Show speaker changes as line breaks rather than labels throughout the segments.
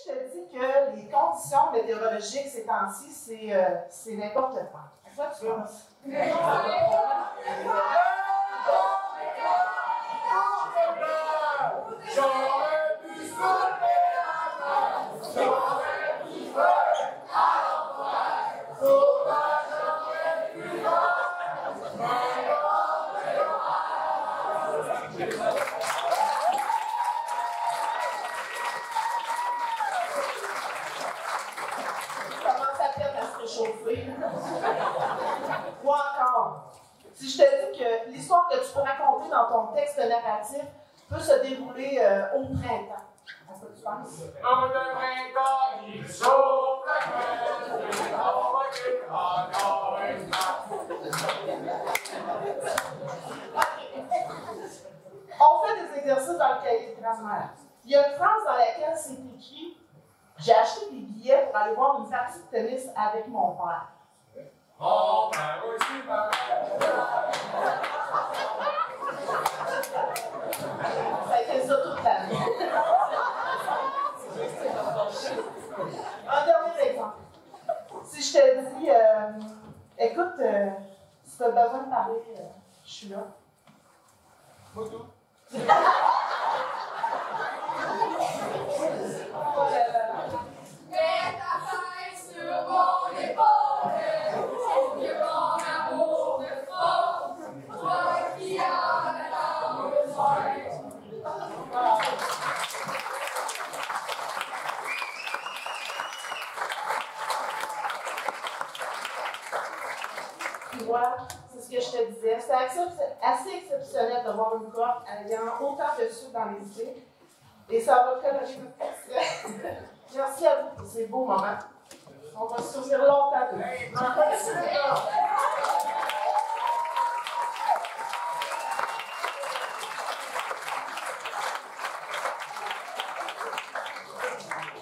je te dis que les conditions météorologiques ces temps-ci, c'est n'importe quoi. À quoi tu penses?
J'aurais pu sauter j'aurais pu faire sauvage, j'aurais pu
Commence à peine à se réchauffer. Ou encore, si je te dis que l'histoire que tu peux raconter dans ton texte narratif peut se dérouler au printemps. À quoi tu penses?
En un printemps, il chauffe la gueule, encore une fois.
On fait des exercices dans le cahier de grammaire. Il y a une phrase dans laquelle c'est écrit « J'ai acheté des billets pour aller voir une partie de tennis avec mon père. »
Mon père aussi, ma
Ça a été ça toute l'année. Un dernier exemple. Si je te dis écoute, si tu as besoin de parler, je suis là.
Moto.
Mets ta main sur mon épaule, que mon amour te fonde, toi qui en as besoin.
Tu vois, c'est ce que je te disais. C'est assez exceptionnel de voir une cohorte ayant autant de sucre dans les idées. Et ça va colorer notre texte. Merci à vous pour ces beaux moments. On va se souvenir longtemps de vous.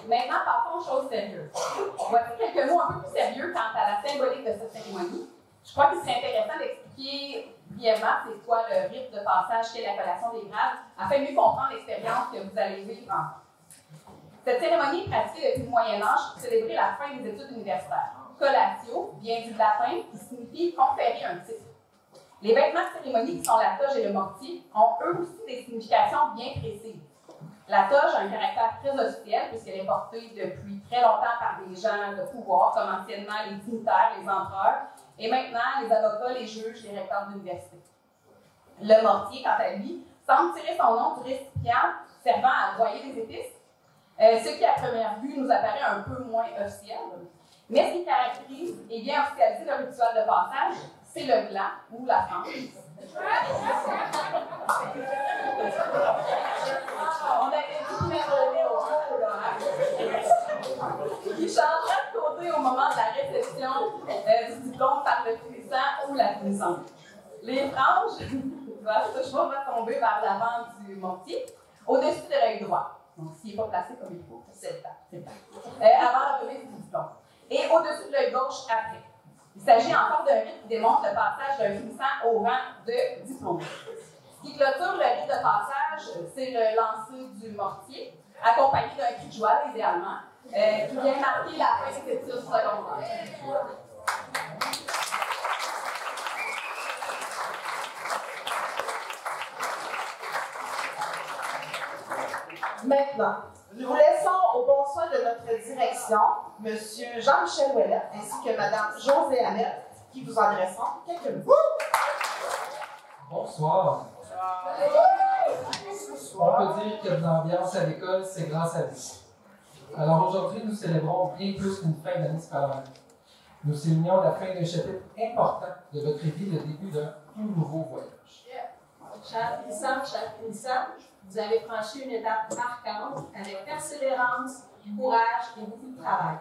Maintenant, passons aux choses sérieuses. Voici quelques mots un peu plus sérieux quant à la symbolique de cette cérémonie. Je crois qu'il serait intéressant d'expliquer brièvement c'est quoi le rite de passage qu'est la collation des grades, afin de mieux comprendre l'expérience que vous allez vivre ensemble. Cette cérémonie est pratiquée depuis le Moyen-Âge pour célébrer la fin des études universitaires. Collatio vient du latin qui signifie conférer un titre. Les vêtements de cérémonie qui sont la toge et le mortier ont eux aussi des significations bien précises. La toge a un caractère très officiel puisqu'elle est portée depuis très longtemps par des gens de pouvoir, comme anciennement les dignitaires, les empereurs, et maintenant les avocats, les juges, les recteurs d'université. Le mortier, quant à lui, semble tirer son nom du récipient servant à broyer des épices, ce qui, à première vue, nous apparaît un peu moins officiel. Mais ce qui caractérise et vient officialiser le rituel de passage, c'est le gland ou la frange. On avait dit qu'il mettait au haut, là, hein? Qui changera de côté au moment de la réception du diplôme par le finissant ou la finissante. Les franges doivent toujours retomber vers l'avant du mortier, au-dessus de l'œil droit. Donc, s'il n'est pas placé comme il faut, c'est le temps. Avant la remise du diplôme. Et au-dessus de l'œil gauche après. Il s'agit encore d'un rite qui démontre le passage d'un finissant au rang de diplômé. Ce qui clôture le rite de passage, c'est le lancer du mortier, accompagné d'un cri de joie, idéalement, qui vient marquer la fin des études secondaires.
Maintenant, nous vous laissons au bon soin de notre direction, M. Jean-Michel Ouellet, ainsi que Mme Josée Hamel, qui vous adresseront quelques mots.
Bonsoir. On peut dire que l'ambiance à l'école, c'est grâce à vous. Alors aujourd'hui, nous célébrons bien plus qu'une fin d'année scolaire. Nous célébrons la fin d'un chapitre important de votre vie, le début d'un tout nouveau voyage.
Chers finissants, vous avez franchi une étape marquante avec persévérance, courage et beaucoup de travail.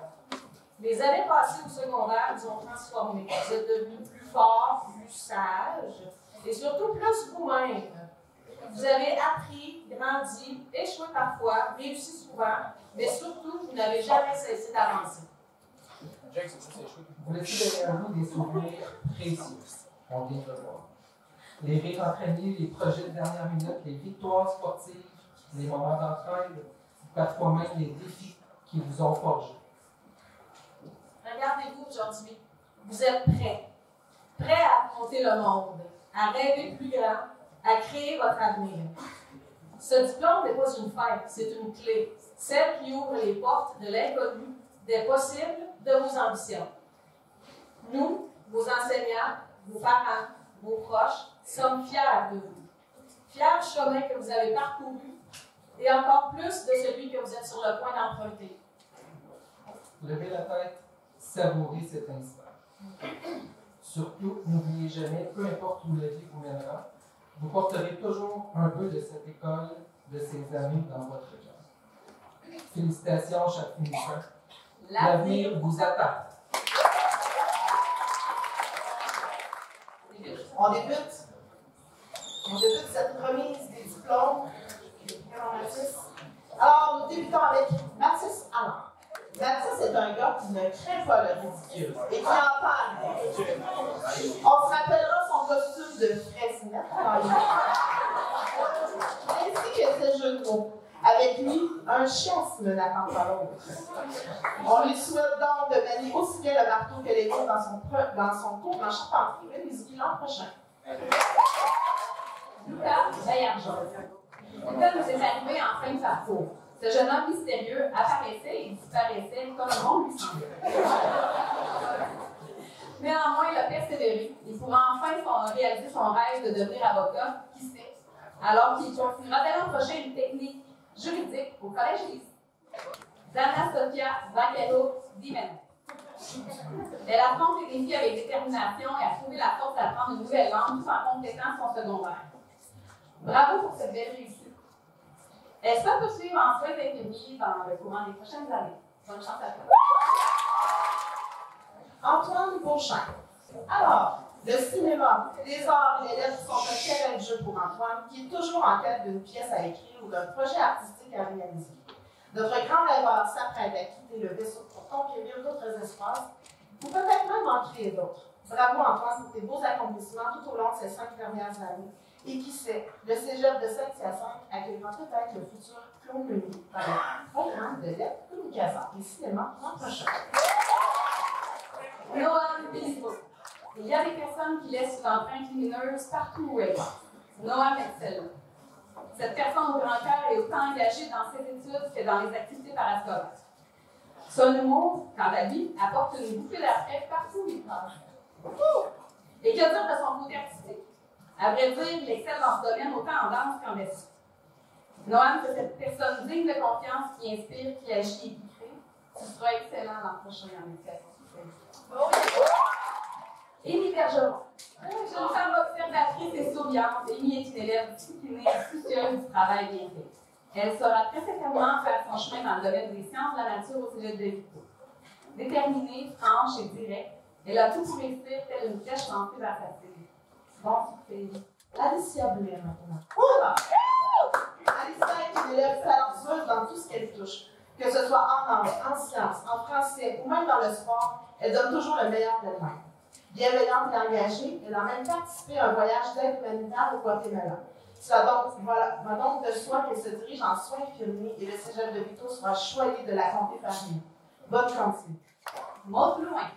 Les années passées au secondaire vous ont transformé. Vous êtes devenus plus forts, plus sages et surtout plus vous-même. Vous avez appris, grandi, échoué parfois, réussi souvent, mais surtout, vous n'avez jamais cessé d'avancer.
Vous laissez derrière vous des souvenirs précieux, on vient de le voir. Les rires entraînés, les projets de dernière minute, les victoires sportives, les moments d'entraide, parfois même les défis qui qui vous ont forgé.
Regardez-vous aujourd'hui. Vous êtes prêts. Prêts à affronter le monde, à rêver plus grand, à créer votre avenir. Ce diplôme n'est pas une fête, c'est une clé. Celle qui ouvre les portes de l'inconnu, des possibles, de vos ambitions. Nous, vos enseignants, vos parents, vos proches, sommes fiers de vous. Fiers du chemin que vous avez parcouru et encore plus de celui que vous êtes sur le point d'emprunter.
Levez la tête, savourez cet instant. Surtout, n'oubliez jamais, peu importe où la vie vous mènera, vous porterez toujours un peu de cette école, de ces amis dans votre cœur. Félicitations, chers finissants. L'avenir vous attend.
On débute cette remise des diplômes. Alors, nous débutons avec Mathis Allard. Mathis est un gars qui ne craint pas le ridicule et qui en parle. On se rappellera son costume de fraisinette ainsi que ses jeux de mots. Avec lui, un chien ne n'attend pas l'autre. On lui souhaite donc de manier aussi bien le marteau que les mots dans son cours en charpenterie menuiserie l'an prochain.
Lucas Bayarjon. Lucas nous est arrivé en fin de parcours. Ce jeune homme mystérieux apparaissait et disparaissait comme le monde lui semblait. Néanmoins, il a persévéré. Il pourra enfin réaliser son rêve de devenir avocat, qui sait, alors qu'il continuera dès l'an prochain une technique juridique au Collège lycée. Dana Sofia Vaquero Dimena. Elle affronte les défis avec détermination et a trouvé la force d'apprendre une nouvelle langue tout en complétant son secondaire. Bravo pour cette belle réussite. Elle souhaite poursuivre en soins infirmiers dans le courant des prochaines années. Bonne chance à toi.
Antoine Beauchamp. Alors, le cinéma, les arts et les lettres sont un terrain de jeu pour Antoine, qui est toujours en quête d'une pièce à écrire ou d'un projet artistique à réaliser. Notre grand rêveur s'apprête à quitter le vaisseau pour conquérir d'autres espaces, ou peut-être même en créer d'autres. Bravo Antoine pour tes beaux accomplissements tout au long de ces 5 dernières années. Et qui sait, le cégep de Saint-Hyacinthe accueillera peut-être le futur Claude Meunier dans le programme de lettres, communication et cinéma l'an prochain.
Noam Béliveau. Il y a des personnes qui laissent une empreinte lumineuse partout où elles passent. Noam excelle. Cette personne au grand cœur est autant engagée dans ses études que dans les activités parascolaires. Son humour, quant à lui, apporte une bouffée d'air frais partout où il passe. Et que dire de son côté artistique? À vrai dire, il excelle dans ce domaine autant en danse qu'en dessin. Noam, c'est cette personne digne de confiance qui inspire, qui agit et qui crée. Tu seras excellent l'an prochain en éducation. Émile Bergeron. Jeune femme observatrice et souriante, Émile est une élève disciplinée et soucieuse du travail bien fait. Elle saura très certainement faire son chemin dans le domaine des sciences de la nature au cégep de Victo. Déterminée, franche et directe, elle a tout pour réussir telle une flèche lancée vers sa cible. Bon succès.
Alicia Blais maintenant. Voilà! Alicia est une élève talentueuse dans tout ce qu'elle touche. Que ce soit en langue, en sciences, en français ou même dans le sport, elle donne toujours le meilleur d'elle-même. Bienveillante et engagée, elle a même participé à un voyage d'aide humanitaire au Guatemala. Cela va donc de soi qu'elle se dirige en soins infirmiers et le cégep de Victo sera choyé de la compter parmi nous. Bonne continuité.
Maud Loin.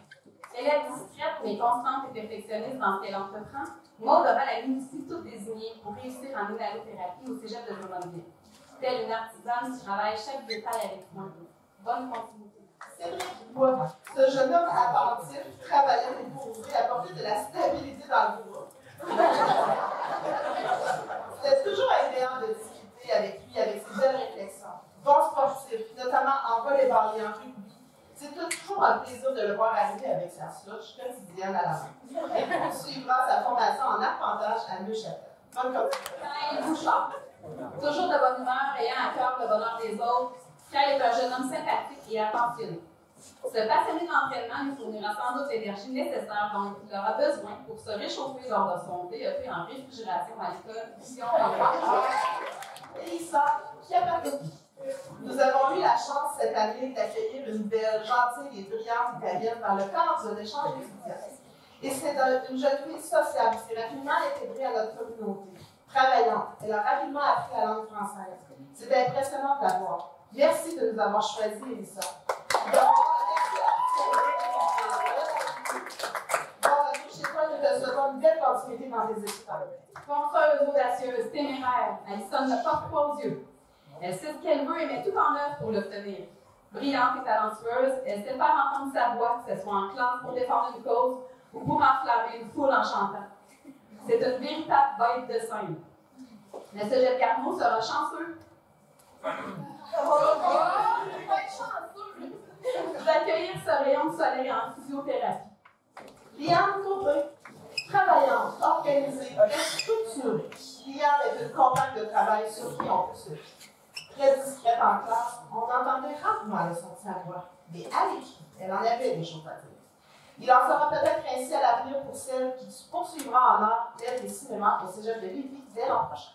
Elle est discrète mais constante et perfectionniste dans ce qu'elle entreprend. Maud aura la minutie toute désignée pour réussir en inhalothérapie au cégep de Drummondville. Telle une artisane qui travaille chaque détail avec soin. Bonne continuité.
Cédric Bois. Ce jeune homme attentif travaillait pour ouvrir et apporter de la stabilité dans le groupe. C'était toujours agréable de discuter avec lui, avec ses belles réflexions. Bon sportif, notamment en volleyball et en rugby. C'est toujours un plaisir de le voir arriver avec sa slush quotidienne à la main. Il poursuivra sa formation en arpentage à Neuchâtel. Bonne continuité.
Kyle Bouchard. Toujours de bonne humeur, ayant à cœur le bonheur des autres, Kyle est un jeune homme sympathique et attentionné. Ce passionné d'entraînement lui fournira sans doute l'énergie nécessaire dont il aura besoin pour se réchauffer lors de son DEP en réfrigération à l'école Vision en
Elissa Chiappato. Nous avons eu la chance cette année d'accueillir une belle, gentille et brillante italienne dans le cadre de l'échange étudiant. Et c'est une jeune fille sociable qui s'est rapidement intégrée à notre communauté. Travaillante, elle a rapidement appris la langue française. C'était impressionnant de la voir. Merci de nous avoir choisis, Elissa. Chez toi, nous te souhaitons une belle continuité dans tes études.
Fonceuse, audacieuse, téméraire, Alison n'a pas froid aux yeux. Elle sait ce qu'elle veut et met tout en œuvre pour l'obtenir. Brillante et talentueuse, elle sait faire entendre sa voix, que ce soit en classe pour défendre une cause ou pour enflammer une foule en chantant. C'est une véritable bête de scène. Le Cégep Garneau sera chanceux d'accueillir ce rayon de soleil en physiothérapie.
Liane Courbet, travaillante, organisée, structurée. Liane est une compagne de travail sur qui on peut se fier. Très discrète en classe, on entendait rarement le son de sa voix, mais à l'écrit, elle en avait des choses à dire. Il en sera peut-être ainsi à l'avenir pour celle qui poursuivra en art, lettres et cinéma au Cégep de Lévis dès l'an prochain.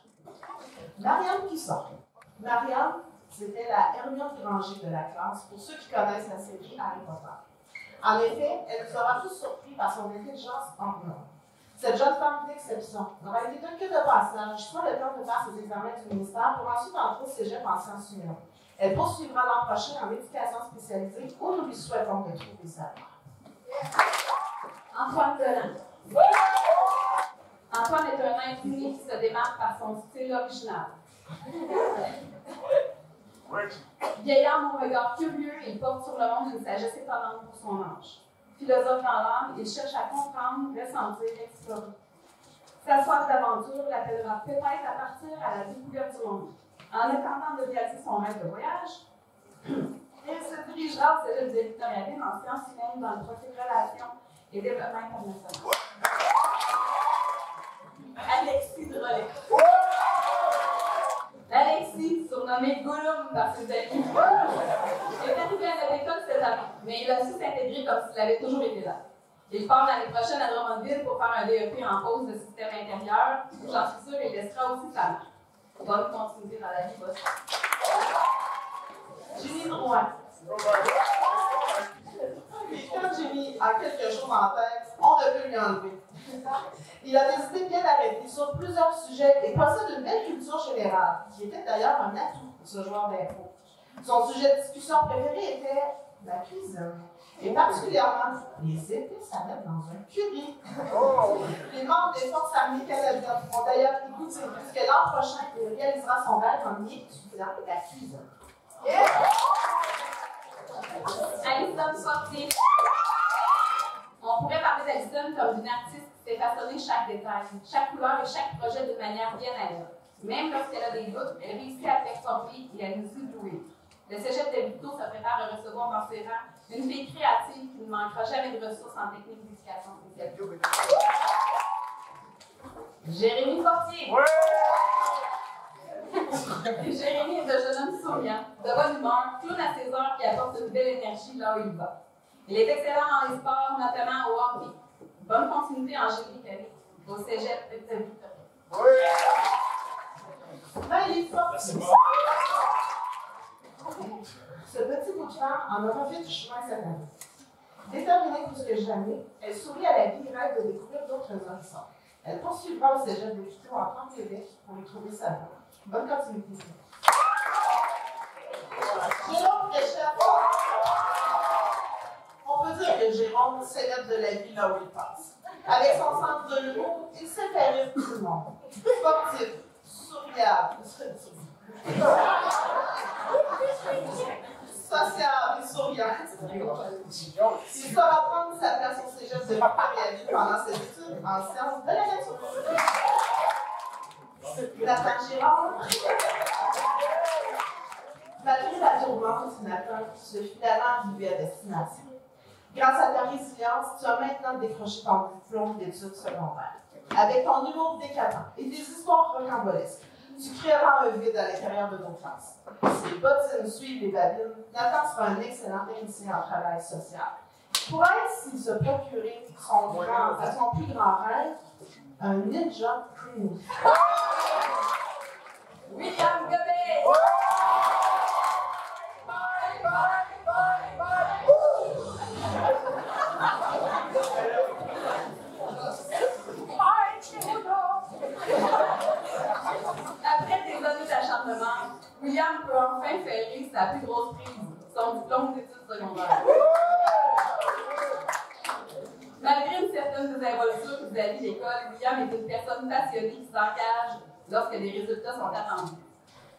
Marianne Cusson. Marianne, c'était la Hermione Granger de la classe, pour ceux qui connaissent la série Harry Potter. En effet, elle nous aura tous surpris par son intelligence en blanc. Cette jeune femme d'exception n'aura été que de passage, soit le temps de faire ses examens du ministère pour ensuite entrer au cégep en sciences humaines. Elle poursuivra l'an prochain en éducation spécialisée où nous lui souhaitons de trouver sa voie.
Antoine Delan. Antoine est un intrigué qui se démarque par son style original. Vieillard au regard curieux, il porte sur le monde une sagesse étonnante pour son âge. Philosophe dans l'âme, il cherche à comprendre, ressentir, explorer. Sa soif d'aventure l'appellera peut-être à partir à la découverte du monde. En attendant de réaliser son rêve de voyage, il se dirigera au Cégep de Victoriaville en sciences humaines dans le profil relations et développement international. Alexis Drolet. Alexis, surnommé Gollum par ses amis, est arrivé à notre école cette année, mais il a su s'intégrer comme s'il avait toujours été là. Il part l'année prochaine à Drummondville pour faire un DEP en pause de système intérieur. J'en suis sûre, il laissera aussi sa marque. Bonne continuité dans la vie, boss.
Jimmy Drouin. Et quand Jimmy a quelque chose en tête, on ne peut lui enlever. Il a des idées bien arrêtées sur plusieurs sujets et possède une belle culture générale, qui était d'ailleurs un atout pour ce joueur d'impro. Son sujet de discussion préféré était la cuisine, et particulièrement les épices à mettre dans un curry. Les membres des Forces armées canadiennes ont d'ailleurs écouté puisque l'an prochain, il réalisera son rêve en y étudiant la cuisine.
Alison Sortier. On pourrait parler d'Alison comme d'une artiste qui sait façonner chaque détail, chaque couleur et chaque projet d'une manière bien à elle. Même lorsqu'elle a des doutes, elle réussit à performer et à nous éblouir. Le Cégep de Victo se prépare à recevoir dans ses rangs une fille créative qui ne manquera jamais de ressources en technique d'éducation spéciale. Jérémy Fortier. Jérémy est un jeune homme souriant, de bonne humeur, clown à ses heures qui apporte une belle énergie là où il va. Il est excellent dans les sports, notamment au hockey. Bonne continuité en génie au Cégep de Victoria.
Maëlys Fortier. Ce petit bout de femme en aura fait du chemin cette année. Déterminée plus que jamais, elle sourit à la vie et rêve de découvrir d'autres horizons. Elle poursuivra au Cégep de Victo en tant qu'évêque pour y trouver sa voie. Bonne continuité. Jérôme Réchette. On peut dire que Jérôme célèbre de la vie là où il passe. Avec son sens de l'humour, il sait faire rire tout le monde. Sportif, souriable, sociable et souriant. Il saura prendre sa place au Cégep de Victoriaville pendant ses études en sciences de la nature. Nathan Girard. Malgré la tourmente, Nathan, ce finalement arrivé à destination. Grâce à ta résilience, tu as maintenant décroché ton diplôme d'études secondaires. Avec ton humour décapant et des histoires rocambolesques, tu créeras un vide à l'intérieur de nos classes. Si les bottines suivent les babines, Nathan sera un excellent technicien en travail social. Pour ainsi se procurer son plus grand rêve, un ninja cream.
William Gobet. Après des années d'acharnement, William peut enfin faire sa Malgré une certaine désinvolture vis-à-vis de l'école, William est une personne passionnée qui s'engage lorsque des résultats sont attendus.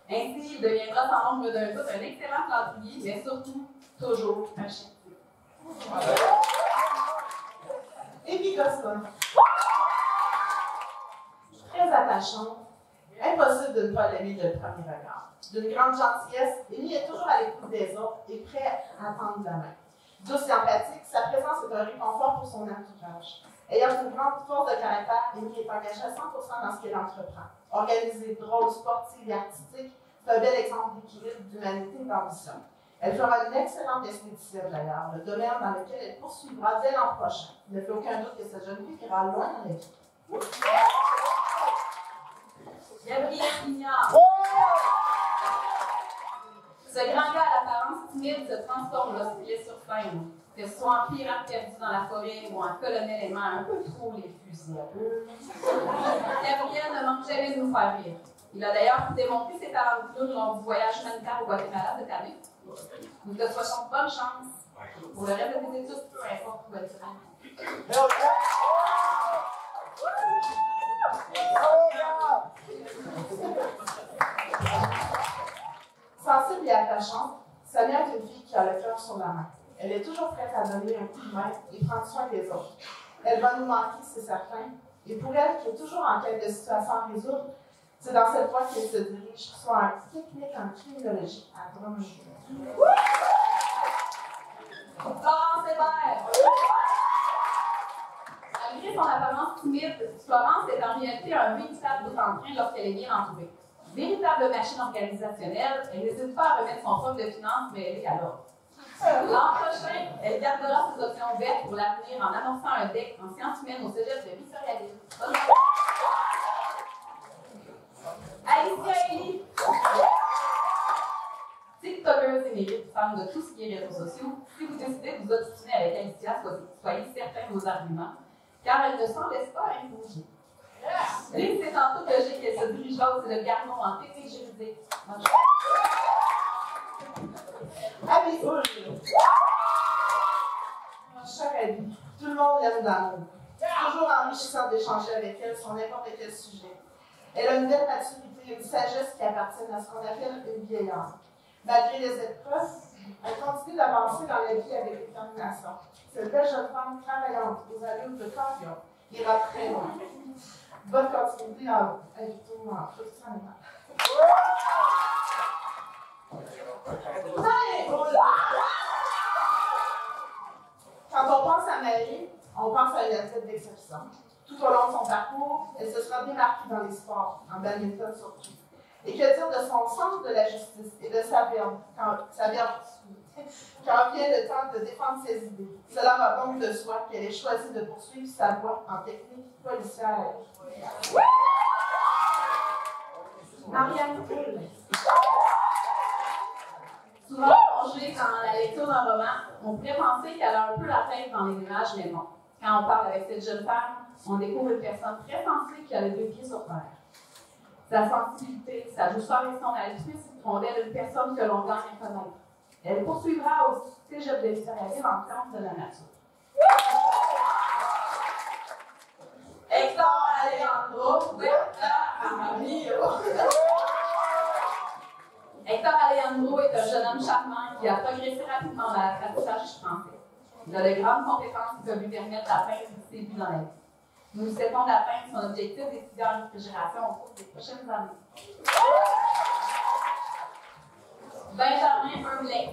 Ainsi, il deviendra sans l'ombre d'un doute un excellent planturier, mais surtout, toujours un chien.
Amy Gosselin. Très attachante, impossible de ne pas l'aimer de premier regard. D'une grande gentillesse, Amy est toujours à l'écoute des autres et prêt à tendre la main. Douce et empathique, sa présence est un réconfort pour son entourage. Ayant une grande force de caractère, Amy est engagée à 100% dans ce qu'elle entreprend. Organisée, drôle, sportive et artistique, c'est un bel exemple d'équilibre, d'humanité et d'ambition. Elle fera une excellente esthéticienne d'ailleurs, le domaine dans lequel elle poursuivra dès l'an prochain. Il ne fait aucun doute que cette jeune fille ira loin dans la vie.
Gabriel Pignard. Ce grand gars à l'apparence timide se transforme lorsqu'il est sur scène, que ce soit en pirate perdu dans la forêt ou en colonel aimant un peu trop les fusils à eux. Gabriel ne manque jamais de nous faire rire. Il a d'ailleurs démontré ses talents de clown lors du voyage humanitaire au Guatemala cette année. Nous te souhaitons bonne chance pour le reste de tes études, peu importe où elles seront.
Sensible et attachante, Sonia est une fille qui a le cœur sur la main. Elle est toujours prête à donner un coup de main et prendre soin des autres. Elle va nous manquer, c'est certain. Et pour elle, qui est toujours en quête de situations à résoudre, c'est dans cette voie qu'elle se dirige, soit en technique en criminologie à Drummondville.
Florence Hébert. Malgré son apparence timide, Florence est en réalité un véritable bout-en-train lorsqu'elle est bien entourée. Véritable machine organisationnelle, elle n'hésite pas à remettre son propre de finances mêlé à l'ordre. L'an prochain, elle gardera ses options vertes pour l'avenir en annonçant un DEC en sciences humaines au cégep de Victoriaville. Alicia Elie. TikTokeuse émérite, femme de tout ce qui est réseaux sociaux, si vous décidez de vous obstiner avec Alicia, soyez certains de vos arguments, car elle ne s'en laisse pas imposer. L'une, c'est tantôt logique qu'elle se dirigera au Garnon en technique juridique.
Abby Hull. Cher Abby, tout le monde l'aime d'amour. Toujours enrichissant d'échanger avec elle sur n'importe quel sujet. Elle a une belle maturité, une sagesse qui appartiennent à ce qu'on appelle une vieillante. Malgré les épreuves, elle continue d'avancer dans la vie avec détermination. Cette belle jeune femme travaillante aux allures de campion ira très loin. Bonne continuité à vous. Invitez-nous en tout ça. Quand on pense à Marie, on pense à une athlète d'exception. Tout au long de son parcours, elle se sera démarquée dans les sports, en badminton surtout. Et que dire de son sens de la justice et de sa verve, quand vient le temps de défendre ses idées. Cela va donc de soi qu'elle ait choisi de poursuivre sa voie en technique policière. Marianne Poul.
Souvent plongée dans la lecture d'un roman, on pourrait penser qu'elle a un peu la tête dans les nuages, mais non. Quand on parle avec cette jeune femme, on découvre une personne très sensible qui a les deux pieds sur terre. Sa sensibilité, sa douceur et son altruisme font d'elle une personne que l'on gagne à connaître. Elle poursuivra au cégep de Victoriaville en sciences de la nature. Hector Alejandro Hector Alejandro est un jeune homme charmant qui a progressé rapidement dans l'apprentissage du français. Il a de grandes compétences qui peuvent lui permettre d'atteindre ses buts dans la vie. Nous lui souhaitons d'atteindre son objectif d'étudier en réfrigération au cours des prochaines années. Benjamin Hurley.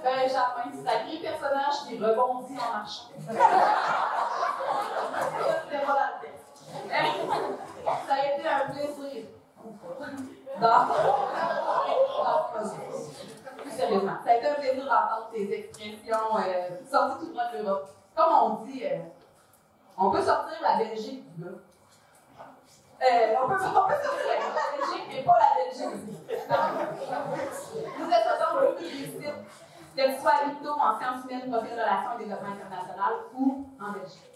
Benjamin, sacré personnage qui rebondit en marchant. C'était pas la tête. Ça a été un plaisir. Plus sérieusement, ça a été un plaisir d'entendre tes expressions sorties tout droit de l'Europe. Comme on dit, on peut sortir la Belgique du gars. On peut sortir la Belgique, mais pas la Belgique. Nous souhaitons beaucoup de réussite, que tu sois à l'UQTO en sciences humaines, profil de relations et développement international ou en Belgique.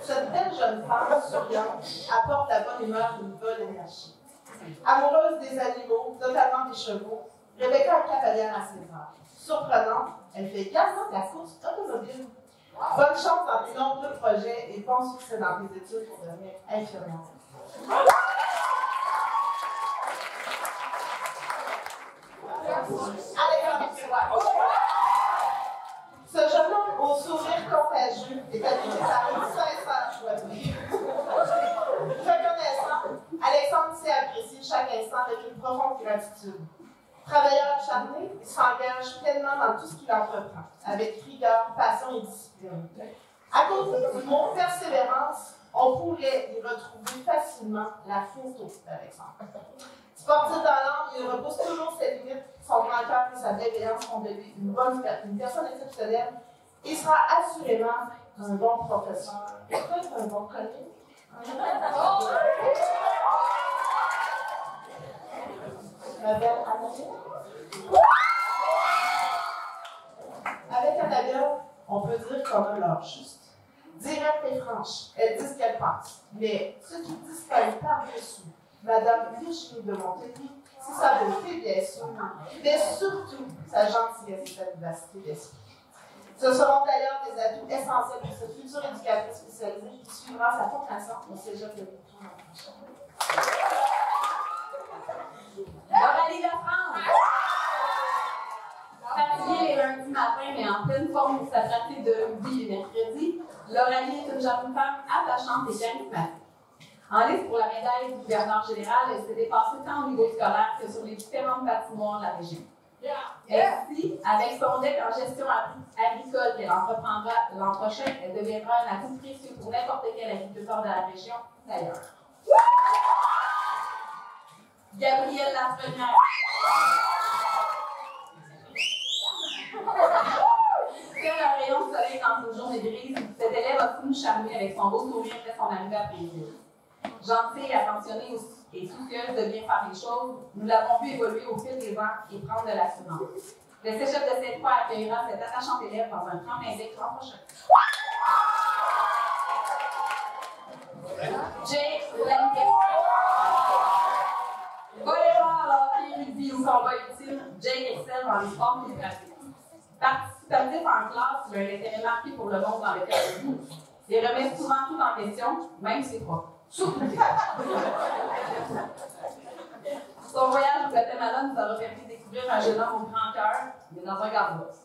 Cette belle jeune femme souriante apporte la bonne humeur d'une bonne énergie. Amoureuse des animaux, des chevaux, Rebecca est cavalière à César. Surprenante, elle fait également de la course automobile. Bonne chance dans tes nombreux projets et bon succès dans tes études pour devenir infirmière. Ce jeune homme au sourire contagieux est habité par une sincère joie de vivre. Reconnaissant, Alexandre sait apprécier chaque instant avec une profonde gratitude. Travailleur acharné, il s'engage pleinement dans tout ce qu'il entreprend, avec rigueur, passion et discipline. À côté du mot persévérance, on pourrait y retrouver facilement la photo d'Alexandre. Sportif dans l'âme, il repousse toujours ses limites. Son grand cœur et sa bienveillance font de lui une personne exceptionnelle. Il sera assurément un bon professeur. Peut-être un bon collègue. Ma belle Annabelle. Avec Annabelle, on peut dire qu'on a l'heure juste. Directe et franche, elle dit ce qu'elle pense. Mais ce qui disparaît par-dessus, Madame Virginie de Montélimar, c'est sa beauté, bien sûr, mais surtout sa gentillesse et sa vivacité d'esprit. Ce seront d'ailleurs des atouts essentiels pour cette future éducatrice spécialisée qui suivra sa formation au Cégep de Victor l'an prochain.
Aurélie Lafrance! Fatiguée les lundis matin, mais en pleine forme pour sa pratique de rugby les mercredis, Aurélie est une jeune femme attachante et charismatique. En liste pour la médaille du gouverneur général, elle s'est dépassée tant au niveau scolaire que sur les différentes patinoires de la région. Ainsi, avec son deck en gestion agricole qu'elle entreprendra l'an prochain, elle deviendra un atout précieux pour n'importe quel agriculteur de la région, d'ailleurs. Gabrielle Lafrenière. Tel un rayon de soleil dans une journée grise, cette élève a pu nous charmer avec son beau sourire dès son arrivée à Plaisir. Gentille, attentionnée et soucieuse de bien faire les choses, nous l'avons vu évoluer au fil des ans et prendre de l'assurance. Le Cégep de Sainte-Foy accueillera cette attachante élève dans un tremplin d'IC l'an prochain. Jake Lancaster. Volley-ball, hockey, rugby ou combat ultime, Jake excelle dans les sports et les pratiques. Participatif en classe, il a un intérêt marqué pour le monde dans lequel il vit. Il remet souvent tout en question, même ses profs. Son voyage au Guatemala nous aura permis de découvrir un jeune homme au grand cœur, mais dans un garde-boxe.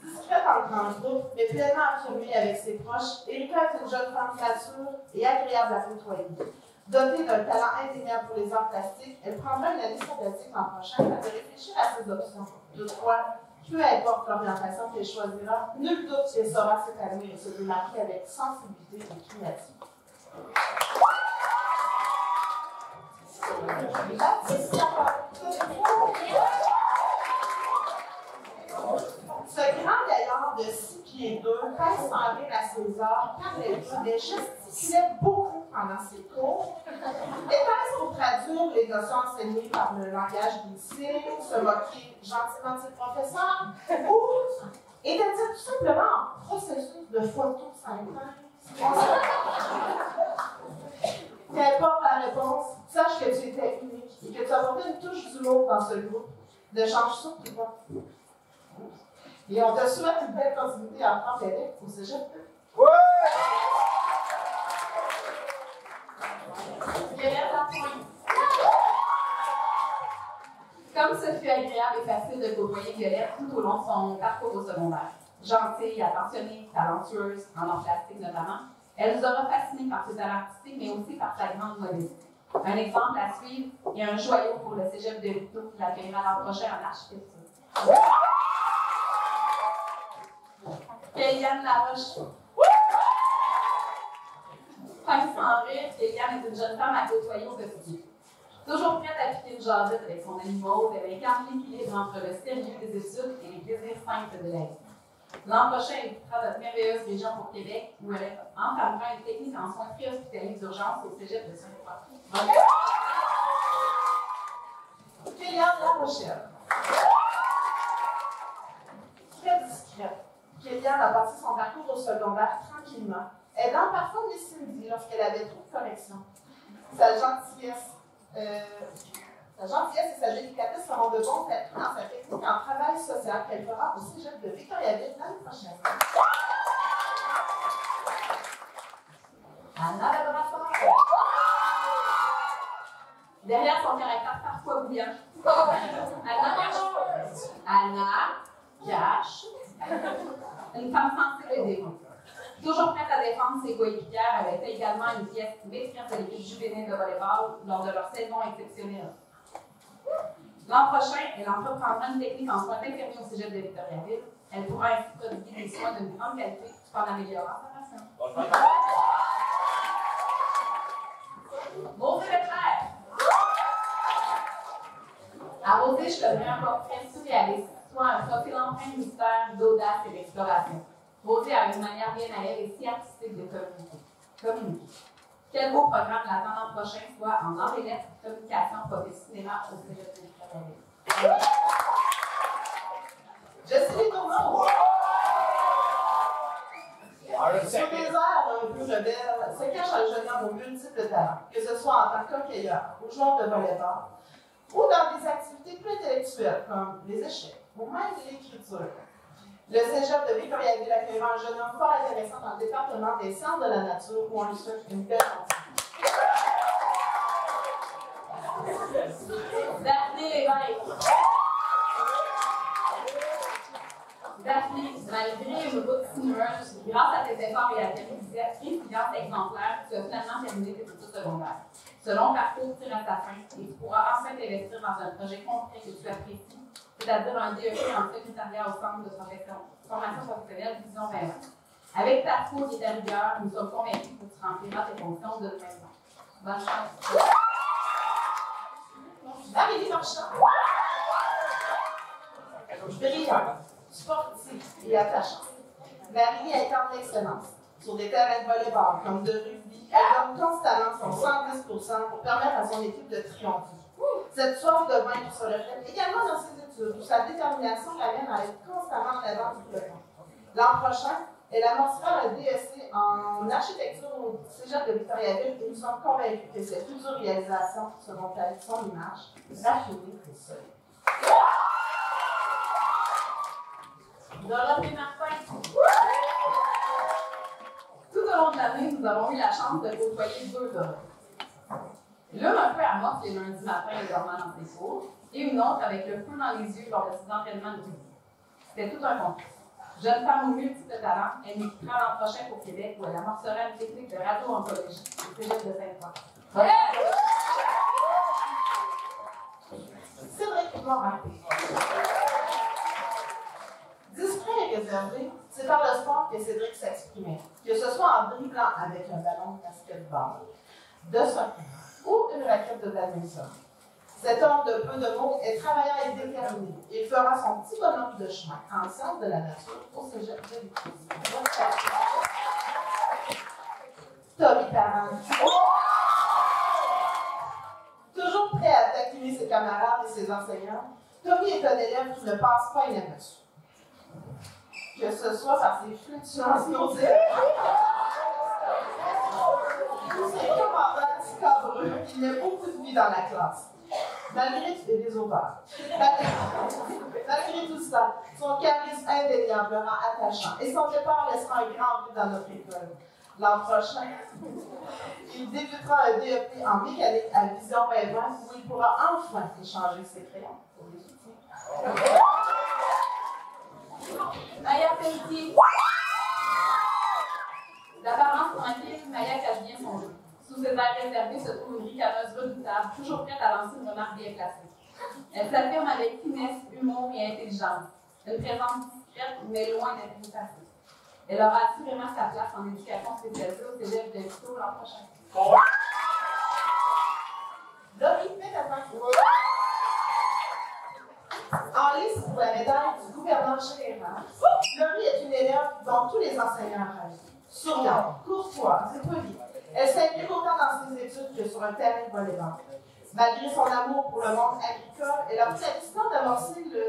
Discrète en grand groupe, mais pleinement affirmée avec ses proches, Erika est une jeune femme mature et agréable à côtoyer. Dotée d'un talent indéniable pour les arts plastiques, elle prendra une année sabbatique l'an prochain afin de réfléchir à ses options. Toutefois, peu importe l'orientation qu'elle choisira, nul doute qu'elle saura s'épanouir et se démarquer avec sensibilité et créativité. Ce grand gaillard de 6 pieds 2, quand il s'en vient à César, parlait peu, mais gesticulait beaucoup pendant ses cours. Était-ce pour traduire les notions enseignées par le langage des signes, se moquer gentiment de ses professeurs, ou était-il tout simplement en processus de photosynthèse? Qu'importe la réponse, sache que tu étais unique et que tu apportais une touche d'humour dans ce groupe. Ne change surtout pas. Et on te souhaite une belle continuité à apprendre les lettres au Cégep.
Violette Lapointe. Comme ce fut agréable et facile de côtoyer Violette tout au long de son parcours au secondaire. Gentille, attentionnée, talentueuse, en art plastique notamment, elle nous aura fascinés par ses talents artistiques, mais aussi par sa grande modestie. Un exemple à suivre et un joyau pour le Cégep de Victo qui l'accueillera l'an prochain en architecture. Kéliane Laroche. Pince sans rire, Kéliane est une jeune femme à côtoyer au quotidien. Toujours prête à piquer une jasette avec son ami mauve, elle incarne l'équilibre entre le sérieux des études et les plaisirs simples de la vie. L'an prochain, elle quittera notre merveilleuse région pour Québec, où elle entamera une technique en soins préhospitaliers d'urgence au Cégep de Sainte-Foy.
Kéliane Larochelle. Très discrète, Kéliane a passé son parcours au secondaire tranquillement. aidant parfois Miss Cindy lorsqu'elle avait trop de corrections. Sa gentillesse et sa délicatesse seront de bons atouts dans sa technique en travail social qu'elle fera au cégep de Victoriaville l'année prochaine.
Anna Laboratoire. Derrière son caractère parfois bouillant, Anna cache une femme sensible et dévouée. Toujours prête à défendre ses coéquipières, elle était également une pièce maîtresse de l'équipe juvénile de volleyball lors de leur saison exceptionnelle. L'an prochain, elle entreprendra une technique en soins infirmiers au cégep de Victoriaville. Elle pourra ainsi prodiguer des soins d'une grande qualité tout en améliorant sa passion. Rosée Leclerc. À Rosée, je connais un portrait surréaliste, soit un profil empreint de mystère, d'audace et d'exploration. Rosée a une manière bien à elle et si artistique de communiquer. Quel beau programme l'attend l'an prochain, soit en arts et lettres, communication, profil cinéma au cégep de Victoriaville.
Jessie Tourneau. Sur des airs un peu rebelles, se cache un jeune homme aux multiples talents, que ce soit en tant qu'hockeyeur ou joueur de volleyball, ou dans des activités plus intellectuelles comme les échecs ou même l'écriture. Le cégep de Victoriaville accueillera un jeune homme fort intéressant dans le département des sciences de la nature où on lui souhaite une belle rencontre.
Daphné Lévesque. Daphné, malgré une route sinueuse, grâce à tes efforts et à tes résilience exemplaires, tu as finalement terminé tes études secondaires. Ce long parcours tire à sa fin et tu pourras enfin t'investir dans un projet concret que tu apprécies, c'est-à-dire un DEP en secrétariat au centre de formation professionnelle Vision 2020. Avec ta fougue et ta rigueur, nous sommes convaincus que tu rempliras tes fonctions de maintenant. Bonne chance.
Amélie Marchand. Brillante, sportive et attachante. Marie incarne l'excellence. Sur des terrains de volleyball comme de rugby, elle donne constamment son 110% pour permettre à son équipe de triompher. Cette soif de vaincre se reflète également dans ses études, où sa détermination l'amène à être constamment en avant du peloton. L'an prochain, elle amorcera le DEC en architecture au cégep de Victoriaville et nous sommes convaincus que ses futures réalisations seront à son image, raffinée et solide.
Dorothée Martin. Tout au long de l'année, nous avons eu la chance de côtoyer deux Dorothées. L'une un peu amorce les lundis matins et dormant dans ses cours, et une autre avec le feu dans les yeux lors de ses entraînements de rugby. C'était tout un concours. Jeune femme aux multiples talents, elle nous quittera l'an prochain pour Québec où elle amorcera une technique de radio-oncologie au cégep de Sainte-Foy.
Cédric Morin. Discret et réservé, c'est par le sport que Cédric s'exprimait, que ce soit en dribblant avec un ballon de basketball, de soccer ou une raquette de badminton. Cet homme de peu de mots est travaillant et déterminé. Il fera son petit bonhomme de chemin en sciences de la nature au cégep de Victoriaville. Tommy Parent. Toujours prêt à taquiner ses camarades et ses enseignants, Tommy est un élève qui ne passe pas inaperçu. Que ce soit par ses fluctuations nauséeuses ou ses commentaires scabreux, il met beaucoup de vie dans la classe. Malgré tous les odeurs. Malgré tout cela, son charisme indéniable le rend attachant et son départ laissera un grand but dans notre école. L'an prochain, il débutera un DEP en mécanique à Vision 2020 où il pourra enfin échanger ses crayons pour des outils.
Maya Pelletier. D'apparence tranquille, Maya cache bien son jeu. Sous ses airs réservés se trouve une ricaneuse redoutable, toujours prête à lancer une remarque bien placée. Elle s'affirme avec finesse, humour et intelligence. Une présence discrète, mais loin d'être facile. Elle aura assurément sa place en éducation spécialisée au cégep de Victo l'an prochain.
Laurie Pétatin. En lice pour la médaille du gouverneur général, Laurie est une élève dont tous les enseignants rêvent. Souriante, courtoise et polie. Elle s'implique autant dans ses études que sur un terrain de volleyball. Malgré son amour pour le monde agricole, elle a pris la décision d'amorcer le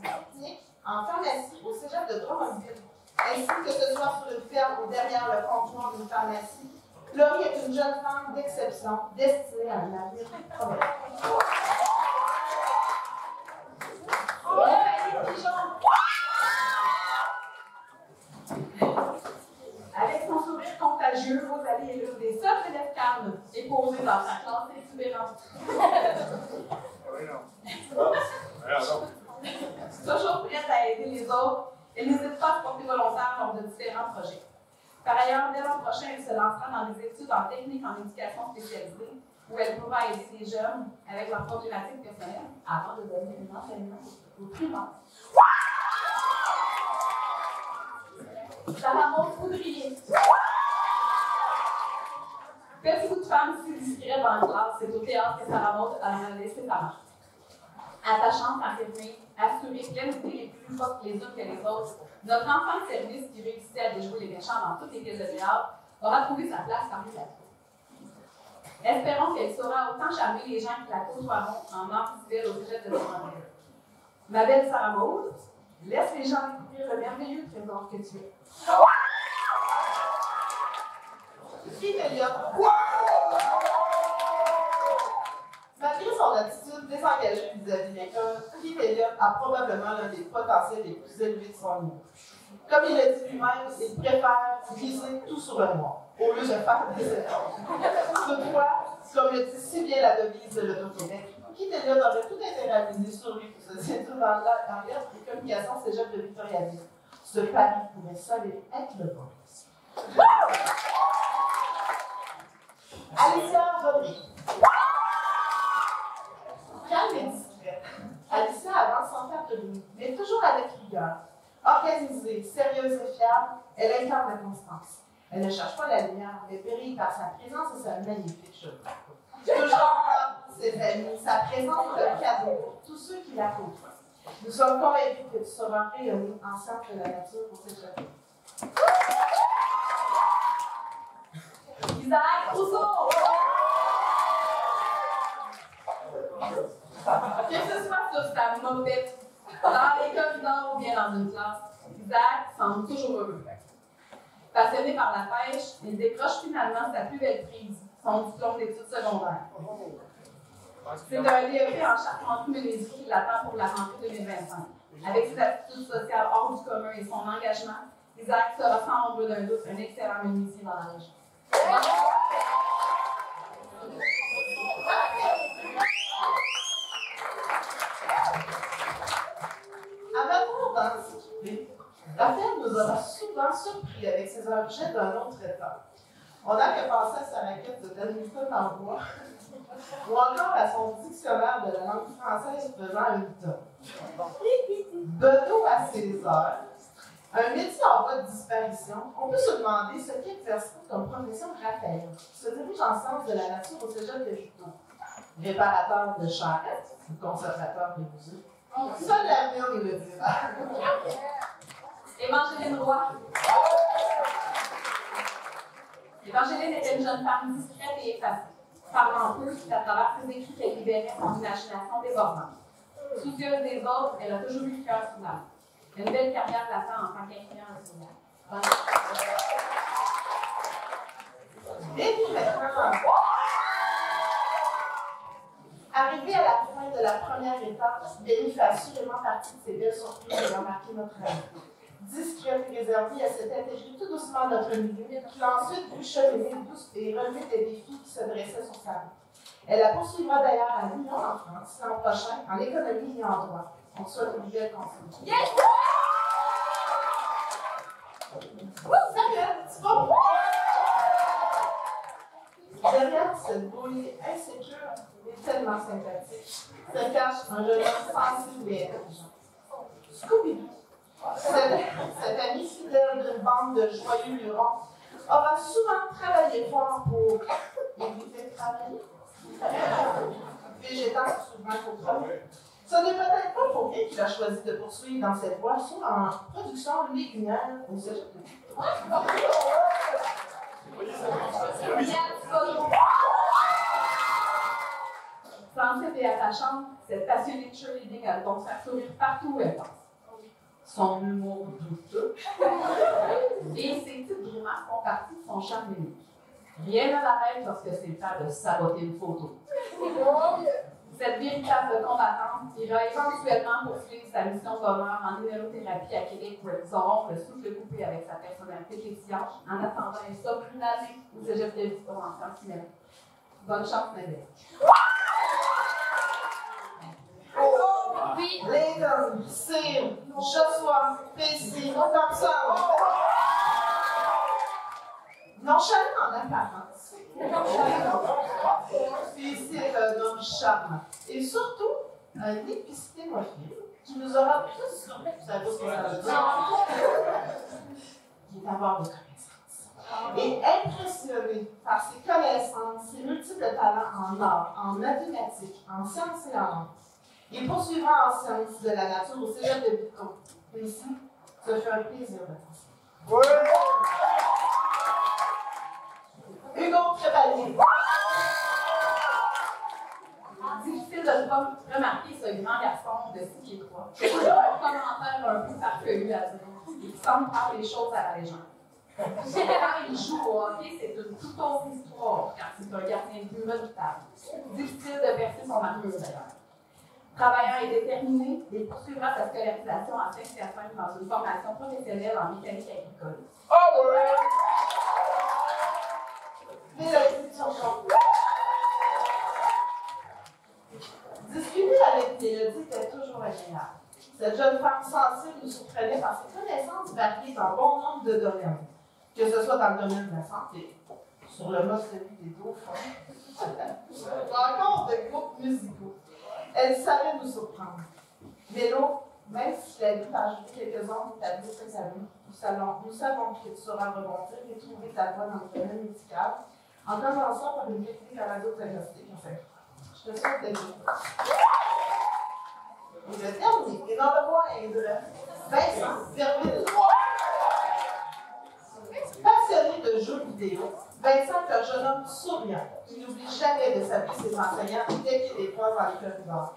technique en pharmacie au cégep de Drummondville. Ainsi que ce soit sur une ferme ou derrière le comptoir d'une pharmacie, Laurie est une jeune femme d'exception, destinée à un avenir prometteur.
Avec son sourire contagieux, Rosalie est l'une des seules élèves calmes et posées dans sa classe exubérante. Toujours prête à aider les autres, elle n'hésite pas à se porter volontaire lors de différents projets. Par ailleurs, dès l'an prochain, elle se lancera dans des études en technique en éducation spécialisée, où elle pourra aider les jeunes avec leurs problématiques personnelles avant de devenir une enseignante au primaire. Sarah Maud Poudrier. Petit bout de femme si discrète dans la classe, c'est au théâtre que Sarah Maud a laissé sa marque. Attachante, affirmée, assurée, pleine d'idées les plus fortes les unes que les autres, notre enfant de service qui réussissait à déjouer les méchants dans toutes les pièces de théâtre aura trouvé sa place parmi la troupe. Espérons qu'elle saura autant charmer les gens qui la côtoieront en mort civile au sujet de son envers. Ma belle Sarah Maud, laisse les gens découvrir le merveilleux trésor que tu es.
Keith Elliott. Malgré son attitude désengagée vis-à-vis de l'école, Keith Elliott a probablement l'un des potentiels les plus élevés de son niveau. Comme il le dit lui-même, il préfère viser tout sur le noir, au lieu de faire des efforts. Toutefois, comme le dit si bien la devise de l'Auto-Québec, Keith Elliott aurait tout intérêt à miser sur lui pour se situer dans l'lettres et communication cégep de Victoriaville. Ce pari pourrait seul être le bon. Alicia Rodrigue. Calme et discrète, Alicia avance sans faire de bruit, mais toujours avec rigueur. Organisée, sérieuse et fiable, elle incarne la constance. Elle ne cherche pas la lumière, mais brille par sa présence et sa magnifique cheveux. Toujours là pour ses amis, sa présence est un cadeau pour tous ceux qui la côtoient. Nous sommes convaincus que tu sauras rayonner ensemble de la nature pour ces jeunes.
Isaac Rousseau! Que ce soit sur sa mopette, dans les corridors ou bien dans une classe, Isaac semble toujours heureux. Passionné par la pêche, il décroche finalement sa plus belle prise, son diplôme d'études secondaires. C'est un DEP en charpente menuiserie qui l'attend pour la rentrée 2025. Avec ses attitudes sociales hors du commun et son engagement, Isaac sera sans ombre d'un doute un excellent menuisier dans la région.
Avant d'en s'occuper, Raphaël nous aura souvent surpris avec ses objets d'un autre état. On a que penser à sa raquette de badminton en bois, ou encore à son dictionnaire de la langue française faisant une tonne. Bedeau à ses heures, un métier en voie de disparition, on peut se demander ce qu'exerce comme profession Raphaël, qui se dirige en sciences de la nature au cégep de Juteau. Réparateur de charrettes ou conservateur des musées. Seul l'avenir nous le dira.
Évangeline Roy. Évangeline était une jeune femme discrète et effacée. Parlant peu, c'est à travers ses écrits qu'elle libérait son imagination débordante. Soucieuse des autres, elle a toujours eu le cœur sur la main. Une belle carrière l'attend en tant qu'infirmière de
Et puis maintenant, arrivée à la fin de la première étape, Béni fait assurément partie de ces belles surprises qui ont marqué notre année. Discrète et réservée, elle s'est intégrée tout doucement à notre milieu, puis a ensuite pu cheminer douce et relever des défis qui se dressaient sur sa route. Elle la poursuivra d'ailleurs à Lyon en France l'an prochain, en économie et en droit. On te souhaite une belle continuité.
Yes!
Samuel, tu vas voir! Derrière cette bouille insécure et tellement sympathique se cache un jeune homme sensible et intelligent. Scooby-Doo, cet ami fidèle d'une bande de joyeux lurons, aura souvent travaillé fort pour éviter de travailler. Végétant souvent qu'autrement. Ce n'est peut-être pas pour rien qu'il a choisi de poursuivre dans cette voie, soit en production légumière au cégep de
Sensible et attachante, cette passionnée de cheerleading a donc faire sourire partout où elle passe. Son humour douteux partie de son charme unique. Rien ne l'arrête lorsque c'est le temps de saboter une photo. Cette véritable combattante ira éventuellement poursuivre sa mission d'honneur en immunothérapie à Québec où elles auront le souffle coupé avec sa personnalité pétillante en attendant un somme une année au cégep de Victor en sciences humaines. Bonne chance, Nadège.
Puis, les hommes, c'est Joshua, Pesci, Thompson. Nonchalant en apparence. Puis c'est un homme charmant. Et surtout, un épistémophile qui nous aura tous surpris. Vous savez ce que ça veut dire? Qui est d'avoir des connaissances. Et impressionné par ses connaissances, ses multiples talents en art, en mathématiques, en sciences et en langues. Il poursuivra en sciences de la nature au cégep de Victor. Et ici, ça fait un plaisir de penser. Hugo Trépanier.
Difficile de remarquer ce grand garçon de 6 pieds 3. C'est toujours un commentaire un peu farfelu à dire. Il semble faire les choses à la légende. Quand il joue au hockey, c'est une toute autre histoire, car c'est un gardien de but redoutable. Difficile de percer son armure d'ailleurs. Travaillant et déterminé, il poursuivra sa scolarisation à Saint-Hyacinthe dans une formation professionnelle en mécanique agricole.
Oh ouais!
Discuter avec Mélodie était toujours agréable. Cette jeune femme sensible nous surprenait par ses connaissances variées dans bon nombre de domaines, que ce soit dans le domaine de la santé, sur le mode de vie des dauphins, ou encore de groupes musicaux. Elle savait nous surprendre. Mélo, même si je l'ai vu ajouter quelques ondes établies cette année, nous savons que tu sauras rebondir et trouver ta voie dans le domaine médical, en commençant par une technique à radio-diagnostic. Je te souhaite d'être Et le dernier, et non le moindre, Vincent Verville. Passionné de jeux vidéo, Vincent est un jeune homme souriant qui n'oublie jamais de saluer ses enseignants dès qu'il est proche dans les corridors.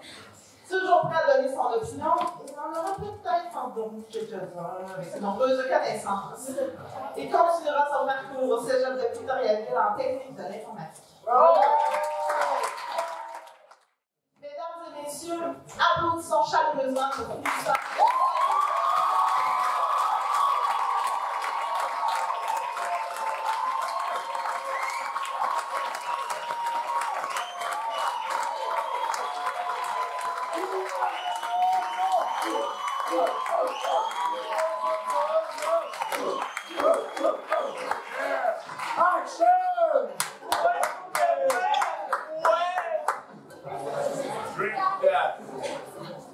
Toujours prêt à donner son opinion, il en aura peut-être endormi quelques-uns avec ses nombreuses connaissances. Il continuera son parcours au cégep de Victoriaville en technique de l'informatique. Mesdames et messieurs, applaudissons chaleureusement notre ministère.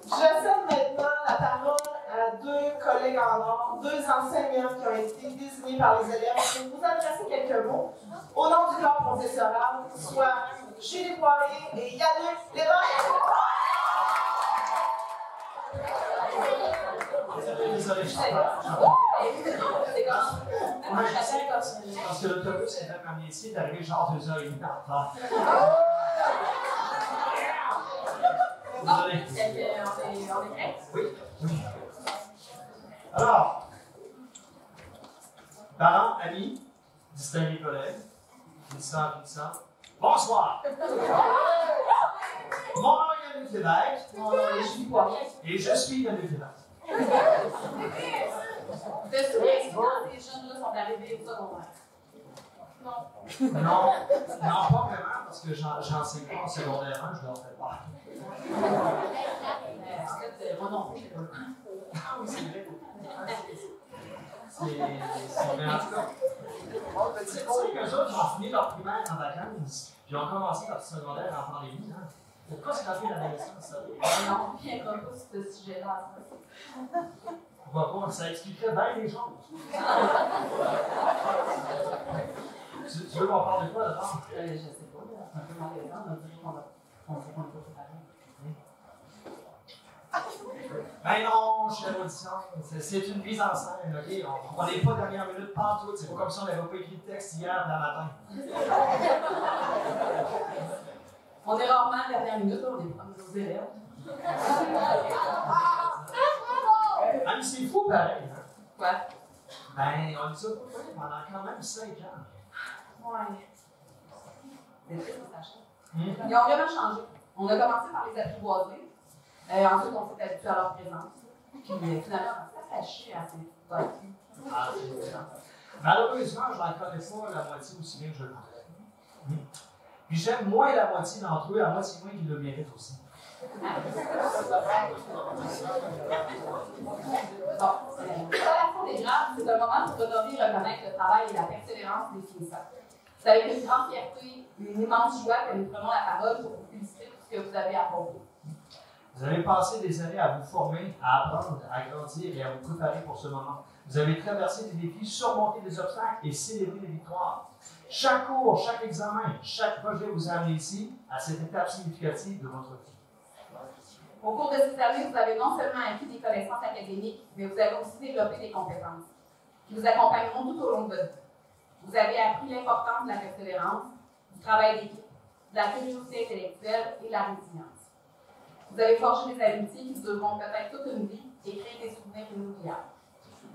Je cède maintenant la parole à deux collègues en or, deux enseignants qui ont été désignés par les élèves pour vous adresser quelques mots au nom du corps professoral, soit Julie Poirier et Yannick Lévesque.
Désolé, je sais pas. Parce que l'autobus qui fait m'amener ici est arrivé genre 2h30 en retard. Désolé.
On est prêts?
Oui. Alors, parents, amis, distingués collègues, finissants, bonsoir! Mon nom est Yannick Lévesque.
Mon nom est Julie Poirier.
Et je suis Yannick Lévesque.
Vous êtes souviens quand ces jeunes-là sont arrivés au secondaire? Non.
Non, pas vraiment, parce que j'enseigne pas en secondaire 1, je leur fais pas.
En fait, moi non plus, je sais pas.
Ah oui, c'est vrai. Mais en tout cas, tu sais qu'eux autres, ils ont fini leur primaire en vacances, puis ils ont commencé leur secondaire en pandémie. Hein. Pourquoi c'est rappelé l'adolescence, ça?
Non, bien comme pas ce sujet-là.
Pourquoi pas? Ça expliquerait bien les choses. Tu veux qu'on parle de quoi d'abord?
Je sais pas, c'est un peu malaisant, on va dire qu'on va pas préparer.
Ben non, je suis à l'audition. C'est une mise en scène, OK? On n'est pas dernière minute partout. C'est pas comme si on n'avait pas écrit de texte hier dans matin.
On est rarement à la dernière minute, on est pas nos élèves.
Ah, mais c'est fou pareil, hein?
Quoi?
Ben, on les a côtoyés pendant quand même 5 ans.
Ouais. C'est triste, ça change. Ils ont vraiment changé. On a commencé par les apprivoiser. Ensuite, on s'est habitué à leur présence. Puis finalement, on s'est attaché à ces potes.
Ah, c'est bien. Malheureusement, je n'en connais pas la moitié aussi bien que je le voudrais. Puis j'aime moins la moitié d'entre eux, à moitié moins qu'ils le méritent aussi.
Bon, l'installation des grades, c'est un moment pour honorer et reconnaître le travail et la persévérance des finissants. C'est avec une grande fierté, une immense joie que nous prenons la parole pour vous féliciter pour ce que vous avez accompli.
Vous avez passé des années à vous former, à apprendre, à grandir et à vous préparer pour ce moment. Vous avez traversé des défis, surmonté des obstacles et célébré des victoires. Chaque cours, chaque examen, chaque projet vous a amené ici, à cette étape significative de votre vie.
Au cours de ces années, vous avez non seulement acquis des connaissances académiques, mais vous avez aussi développé des compétences qui vous accompagneront tout au long de votre vie. Vous avez appris l'importance de la persévérance, du travail d'équipe, de la curiosité intellectuelle et de la résilience. Vous avez forgé des amitiés qui dureront peut-être toute une vie et créé des souvenirs inoubliables.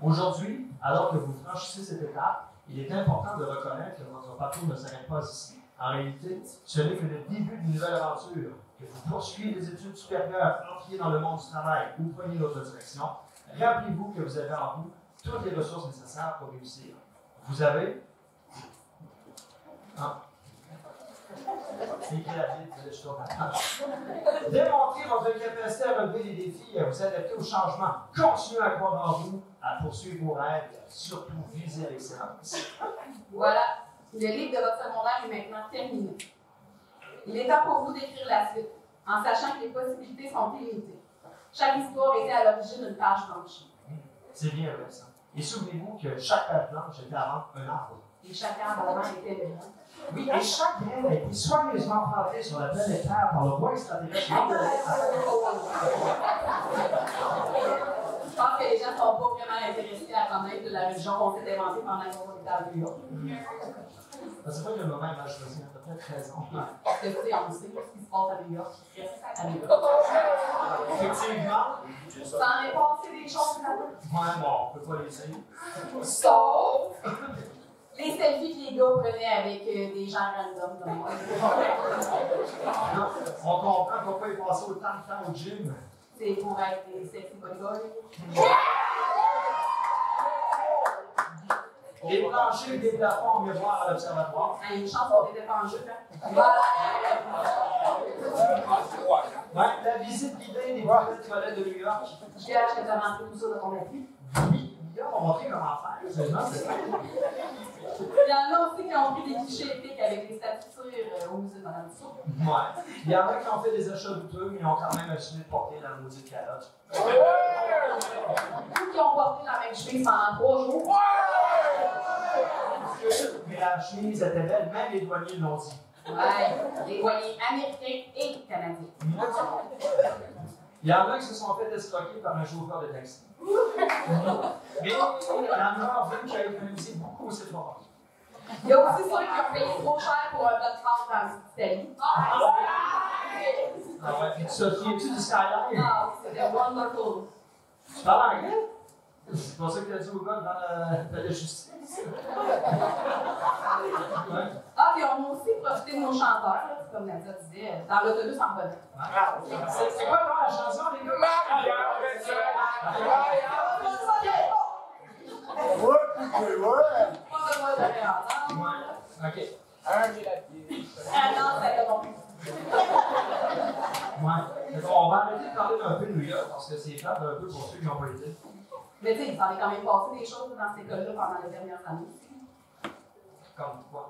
Aujourd'hui, alors que vous franchissez cette étape, il est important de reconnaître que votre parcours ne s'arrête pas ici. En réalité, ce n'est que le début d'une nouvelle aventure. Que vous poursuivez des études supérieures, entriez dans le monde du travail ou preniez notre direction, rappelez-vous que vous avez en vous toutes les ressources nécessaires pour réussir. Vous avez... C'est écrit la Bible, je tourne la page. Démontrez votre capacité à relever les défis et à vous adapter au changement. Continuez à croire en vous, à poursuivre vos rêves et à surtout viser l'excellence.
Voilà, le livre de votre secondaire est maintenant terminé. Il est temps pour vous d'écrire la suite, en sachant que les possibilités sont illimitées. Chaque histoire était à l'origine d'une page blanche.
C'est bien vrai, ça. Et souvenez-vous que chaque page blanche était avant un arbre.
Et chaque arbre avant était le mien.
Oui, et chaque graine a été soigneusement plantée sur la planète Terre par le roi extraterrestre.
Je pense que les gens ne sont pas vraiment intéressés à connaître la religion qu'on s'est inventée pendant qu'on était à New York.
C'est pas que le moment m'a choisi, à peu près 13 ans.
Parce que tu sais, on sait ce qui se passe à New York, qui reste à New York.
Effectivement.
Ça en est passé des choses là-bas.
Ouais, bon, on peut pas les essayer.
Sauf les selfies que les gars prenaient avec des gens random comme moi.
Non, on comprend pourquoi ils passaient autant de temps au gym.
C'est pour être des sexy bodyguards.
Les planchers des plafonds en miroir à l'observatoire.
Une chance qu'on n'était pas en jeu, hein?
Ouais, la visite guidée des toilettes de New York.
J'ai acheté de rentrer tout ça dans ton appui.
Oui, ils ont montré comment faire. Seulement, c'est ça.
Il y en a aussi qui ont pris des clichés épiques avec des statues au musée de Madame Tussauds.
Ouais. Il y en a qui ont fait des achats douteux, mais ils ont quand même assumé de porter la maudite calotte.
Tous qui ont porté la même chemise pendant 3 jours.
Mais la chemise était belle, même les douaniers l'ont dit.
Ouais, les douaniers américains et canadiens.
Il y en a qui se sont fait escroquer par un chauffeur de taxi. Mais il y en a qui ont économisé beaucoup au Sephora.
Il y a aussi ceux qui ont payé trop cher pour un plat de pâtes dans l'Italie.
Ah ouais, puis Sophie, es-tu du Skyline?
Ah, c'était wonderful.
Tu parles anglais? C'est pas ça que tu as dit au gars dans la justice. Ouais.
Ah, puis on a aussi profité de nos chanteurs, là, comme Nadia disait, dans l'autobus en revenant.
C'est quoi dans la chanson, les gars?
Pas besoin de réentendre.
Ouais, ok.
Ah non, ça a bon.
Ouais. On va arrêter de parler d'un peu de New York parce que c'est plate un peu pour ceux qui n'ont pas été.
Mais tu sais, il s'en est quand même passé des choses dans cette école-là pendant les dernières années.
Comme quoi?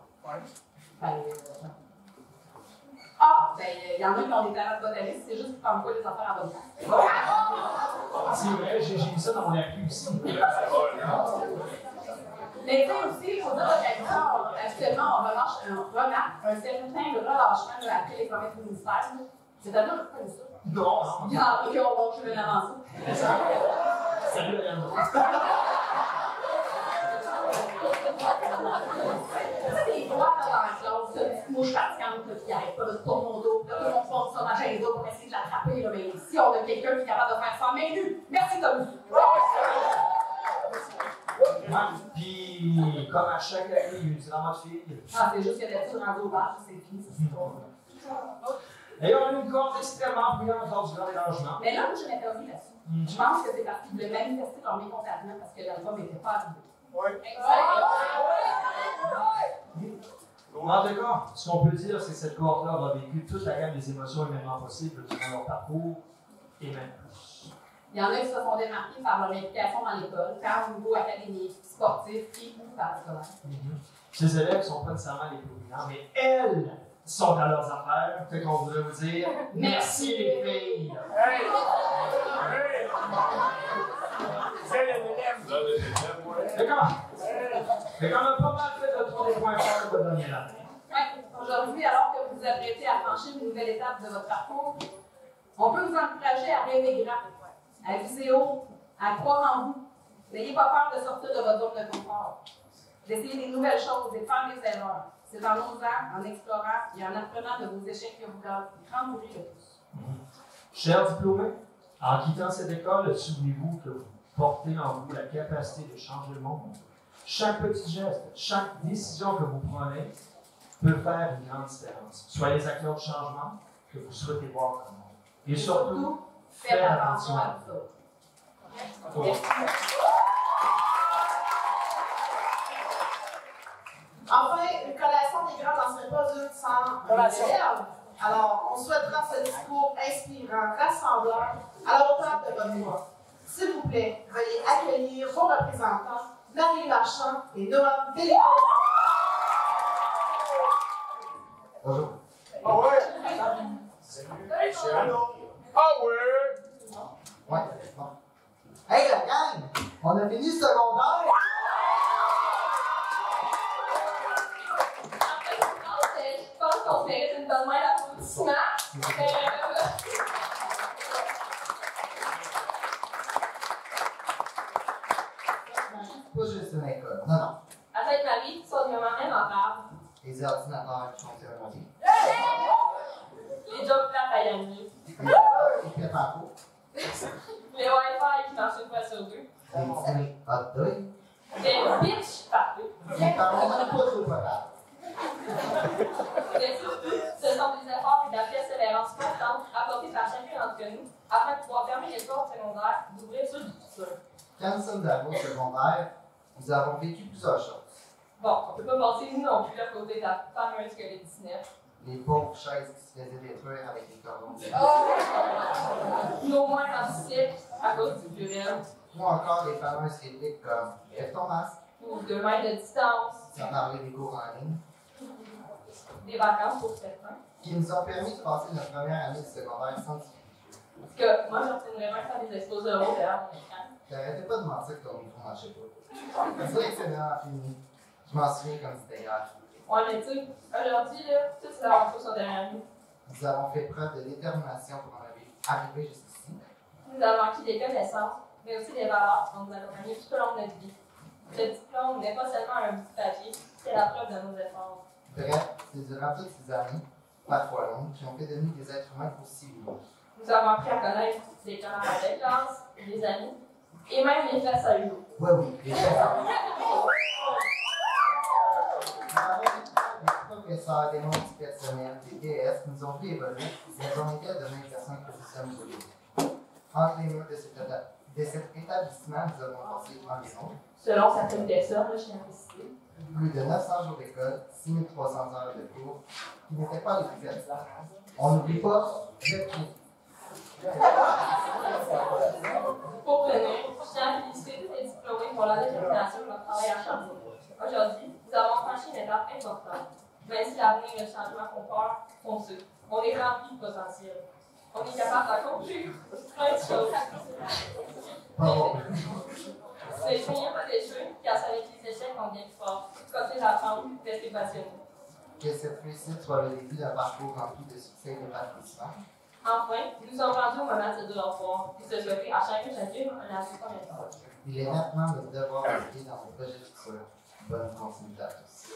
Il y en a qui ont des talents de botaniste, c'est juste qu'ils ne prennent pas les affaires à bonne place.
C'est vrai, j'ai mis ça dans mon appui aussi.
Mais tu sais aussi, il faut dire actuellement, on remarque un certain relâchement après les promesses du ministère. C'est-à-dire, je connais ça.
Non,
Il y en a qui ont lâché une avancée.
Salut, Ariane.
Des fois, dans la classe, une petite mouche fatigante qui n'arrête pas de se tourner au dos, là, tout le monde porte son agenda pour essayer de l'attraper. Mais si on a quelqu'un qui est capable de faire ça en main nue, merci Tommy.
Ouais. chaque année, il y a eu du drama de filles.
Ah, c'est juste que d'habitude, rendu au bar, c'est fini, c'est trop.
Et on a une corde extrêmement bruyante lors du grand dérangement.
Mais là où je m'interroge là-dessus, je pense que c'est parce qu'ils voulaient manifester leur mécontentement parce que l'album n'était pas arrivé.
En tout cas, ce qu'on peut dire, c'est que cette cohorte-là a vécu toute la gamme des émotions humainement possibles durant leur parcours et même plus.
Il y en a qui se sont démarqués par leur implication dans l'école, tant au niveau académique, sportif et ou parascolaire.
Ces élèves ne sont pas nécessairement les plus brillants, mais elles sont à leurs affaires. Fait qu'on voudrait vous dire merci les filles!
Hey! Hey! C'est l'élève!
D'accord? Fait qu'on a pas mal fait de tour des points forts de votre dernière année.
Ouais. Aujourd'hui, alors que vous vous apprêtez à franchir une nouvelle étape de votre parcours, on peut vous encourager à rêver grand, à viser haut, à croire en vous. N'ayez pas peur de sortir de votre zone de confort, d'essayer des nouvelles choses et de faire des erreurs. C'est en osant, en explorant et en apprenant de vos échecs que vous grandirez le plus.
Chers diplômés, en quittant cette école, souvenez-vous que vous portez en vous la capacité de changer le monde. Chaque petit geste, chaque décision que vous prenez peut faire une grande différence. Soyez les acteurs du changement que vous souhaitez voir dans le monde. Et surtout,
faites attention à vous autres.
Merci.
Enfin, une collation des grands n'en serait pas une sans les élèves. Alors, on souhaitera ce discours inspirant, rassembleur, à la hauteur de votre voix. S'il vous plaît, veuillez accueillir vos représentants, Marie Marchand et Noam Béliveau.
Bonjour.
Ah ouais!
Salut!
Ah ouais!
Ouais, bon. Hey la gang! On a fini le secondaire!
Je pense qu'on se mérite une bonne main d'applaudissement.
Pas juste une école. Non, non.
À Sainte-Marie, ça devient même en grave.
Les ordinateurs qui fonctionnent à moitié.
Les jobs plates à gagner.
Les crêpes en cours.
Les Wi-Fi qui marchent une fois sur deux.
Les petits hot dogs.
Des bitches partout.
Les parents même pas d'eau potable.
Mais surtout, ce sont des efforts et de la persévérance constante apportés par chacun d'entre nous afin de pouvoir fermer les portes secondaires et d'ouvrir ceux du futur.
Quand nous sommes arrivés au secondaire, nous avons vécu plusieurs choses.
Bon, on peut pas passer nous non plus à côté de la fameuse COVID-19.
Les pauvres chaises qui se faisaient détruire avec des cordons.
Nos moins en cycle à cause du virus.
Ou encore les fameuses répliques comme « Lève ton masque »,
Ou 2 mètres de distance.
sans parler des cours en ligne,
Des vacances pour certains.
qui nous ont permis de passer notre première année de secondaire sans difficulté.
Parce que moi, je retournerais même faire des expos de rôle derrière mon écran.
T'arrêtais pas de mentir que ton micro marchait pas. C'est vrai que c'est vraiment fini. Je m'en souviens comme c'était hier.
Ouais, mais tu sais, aujourd'hui, là, tout ces aventures sont derrière nous.
Nous avons fait preuve de détermination pour en arriver jusqu'ici.
Nous avons acquis des connaissances, mais aussi des valeurs qui vont nous accompagner tout au long de notre vie. Ce diplôme n'est pas seulement un bout de papier, c'est la preuve de nos efforts.
Bref, c'est durant toutes ces années, parfois longues, qui ont fait de nous des êtres humains aussi uniques.
Nous avons appris à connaître des camarades de classe, des amis, et même les classes à Hugo.
Oui, les professeurs, des mondes personnels, des DS nous ont vu évoluer, mais ont été à devenir personnes que nous sommes aujourd'hui. Entre les murs de cet établissement, nous avons passé environ,
Selon certaines personnes, là, je tiens à préciser,
plus de 900 jours d'école, 6300 heures de cours, qui n'étaient pas les plus faciles. On n'oublie pas le prix.
Pour finir, je tiens à féliciter tous les diplômés pour leur détermination et leur travail acharné. Aujourd'hui, nous avons franchi une étape importante. Même si l'avenir et le changement font peur, foncez. On est rempli de potentiel. On est capable d'accomplir plein de choses.
Bravo.
N'essayez pas d'échouer, car c'est avec les échecs qu'on devient plus fort. Continuez d'apprendre, restez passionnés.
Que cette réussite soit le début d'un parcours rempli de succès et d'épanouissement.
Enfin, nous sommes rendus au moment de se dire au revoir et se souhaiter à chacune un assez bon message.
Il est maintenant notre devoir d'aider dans nos projets futurs. Bonne continuité à tous.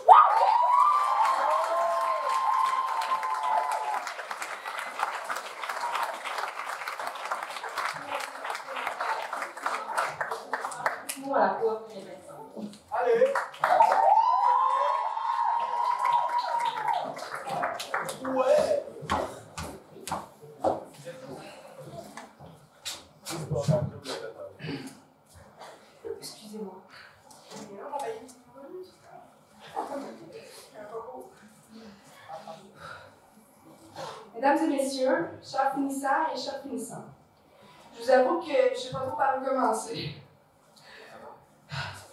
Nous, à la cour, les médecins.
Allez!
Ouais! Excusez-moi.
Mesdames et messieurs, chers finissants et chers finissants, je vous avoue que je ne sais pas trop par où commencer.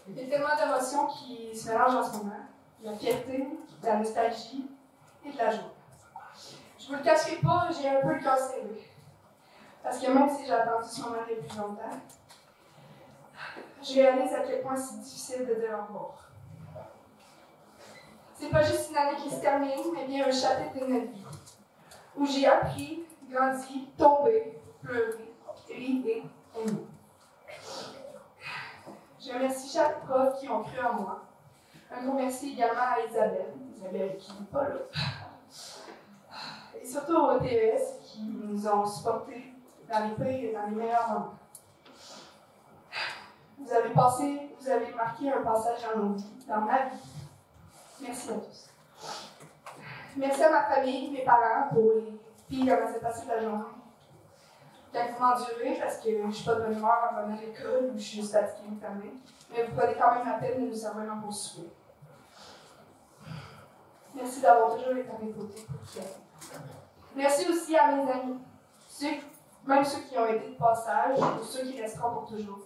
Il y a tellement d'émotions qui se mélangent en ce moment. De la fierté, de la nostalgie et de la joie. Je ne vous le cacherai pas, j'ai un peu le cœur serré. Parce que même si j'ai attendu ce moment depuis longtemps, je réalise à quel point c'est difficile de dire au revoir. C'est pas juste une année qui se termine, mais bien un chapitre de notre vie. Où j'ai appris, grandi, tombé, pleuré, ri et aimé. Je remercie chaque prof qui ont cru en moi. Un gros merci également à Isabelle qui n'est pas là. Et surtout aux TES qui nous ont supportés dans les pires et dans les meilleurs moments. Vous avez marqué un passage dans nos vies, dans ma vie. Merci à tous. Merci à ma famille, mes parents pour les filles comment s'est passée la journée. Peut-être vous m'endurez parce que je ne suis pas de bonne humeur en venant à l'école ou je suis juste fatiguée ou fermée. Mais vous prenez quand même la peine de nous servir dans vos souvenirs. Merci d'avoir toujours été à mes côtés pour qui. Merci aussi à mes amis, même ceux qui ont été de passage ou ceux qui resteront pour toujours.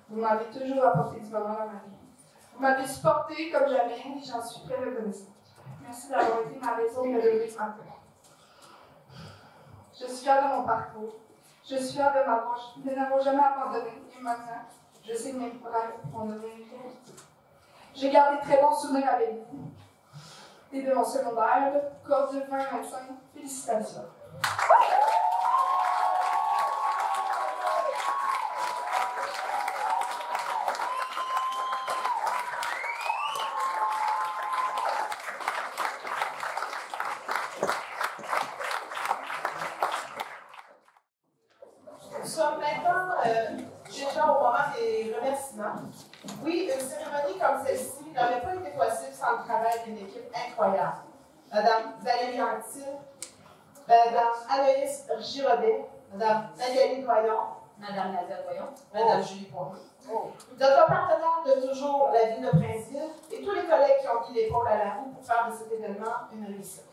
Vous m'avez toujours apporté du bonheur dans ma vie. Vous m'avez supporté comme jamais et j'en suis très reconnaissante. Merci d'avoir été ma raison de me lever ce matin. Je suis fière de mon parcours. Je suis fière de n'avoir jamais abandonné. Et maintenant, je sais que mes rêves vont devenir réalité. J'ai gardé très bons souvenirs avec vous. Et de mon secondaire, corps de 20-25, félicitations.
Nous sommes maintenant déjà au moment des remerciements. Oui, une cérémonie comme celle-ci n'aurait pas été possible sans le travail d'une équipe incroyable. Madame Valérie Anctil, Madame Anaïs Giraudet, Madame Nathalie Doyon,
Madame Nadia Doyon.
Madame Julie Poirier. Notre partenaire de toujours, la ville de Princeville, et tous les collègues qui ont mis l'épaule à la roue pour faire de cet événement une réussite.